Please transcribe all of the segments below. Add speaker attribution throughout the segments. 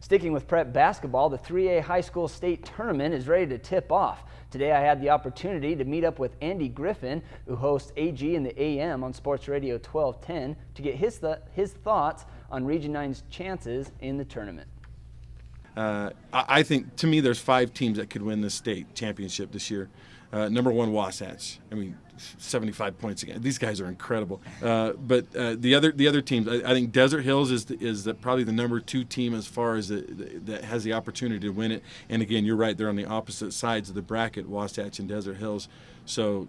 Speaker 1: Sticking with prep basketball, the 3A high school state tournament is ready to tip off. Today I had the opportunity to meet up with Andy Griffin, who hosts AG in the AM on Sports Radio 1210, to get his thoughts on Region 9's chances in the tournament.
Speaker 2: I think, to me, there's 5 teams that could win the state championship this year. Number 1, Wasatch. 75 points again. These guys are incredible. But the other teams, I think Desert Hills is probably the number 2 team as far as that has the opportunity to win it. And again, you're right; they're on the opposite sides of the bracket, Wasatch and Desert Hills. So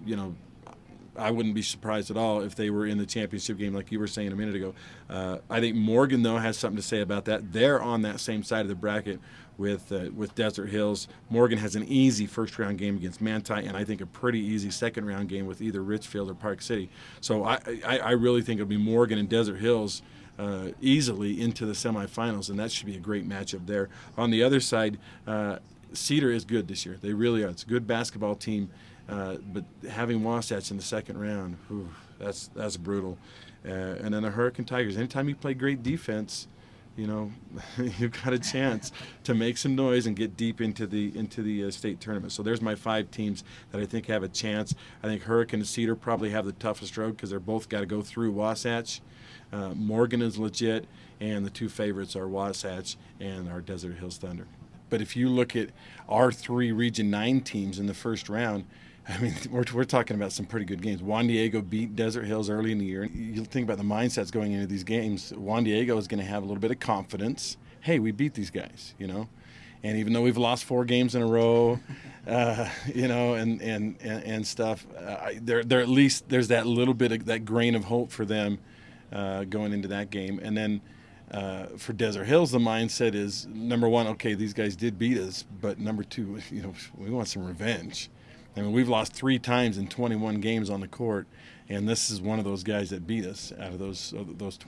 Speaker 2: I wouldn't be surprised at all if they were in the championship game, like you were saying a minute ago. I think Morgan, though, has something to say about that. They're on that same side of the bracket with Desert Hills. Morgan has an easy first-round game against Manti, and I think a pretty easy second-round game with either Richfield or Park City. So I really think it'll be Morgan and Desert Hills easily into the semifinals, and that should be a great matchup there. On the other side, Cedar is good this year. They really are. It's a good basketball team. But having Wasatch in the second round, that's brutal. And then the Hurricane Tigers, anytime you play great defense, you've got a chance to make some noise and get deep into the state tournament. So there's my 5 teams that I think have a chance. I think Hurricane and Cedar probably have the toughest road because they're both got to go through Wasatch. Morgan is legit, and the 2 favorites are Wasatch and our Desert Hills Thunder. But if you look at our 3 Region 9 teams in the first round, we're talking about some pretty good games. Juan Diego beat Desert Hills early in the year. You think about the mindsets going into these games. Juan Diego is going to have a little bit of confidence. Hey, we beat these guys, And even though we've lost 4 games in a row, and stuff, they're at least there's that little bit of that grain of hope for them going into that game. And then for Desert Hills, the mindset is, number 1, okay, these guys did beat us, but number 2, we want some revenge. We've lost 3 times in 21 games on the court, and this is one of those guys that beat us out of those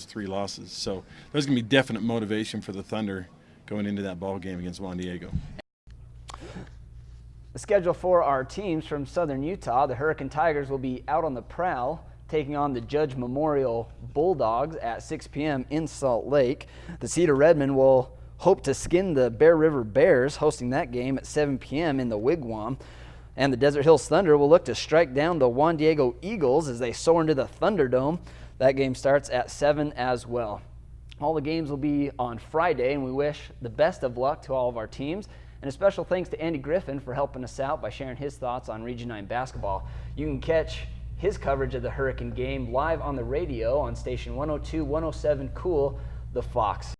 Speaker 2: 3 losses. So there's going to be definite motivation for the Thunder going into that ball game against Juan Diego.
Speaker 1: The schedule for our teams from Southern Utah: the Hurricane Tigers will be out on the prowl, taking on the Judge Memorial Bulldogs at 6 p.m. in Salt Lake. The Cedar Redmen will hope to skin the Bear River Bears, hosting that game at 7 p.m. in the Wigwam. And the Desert Hills Thunder will look to strike down the Juan Diego Eagles as they soar into the Thunderdome. That game starts at 7 as well. All the games will be on Friday, and we wish the best of luck to all of our teams. And a special thanks to Andy Griffin for helping us out by sharing his thoughts on Region 9 basketball. You can catch his coverage of the Hurricane game live on the radio on station 102.107 Cool, The Fox.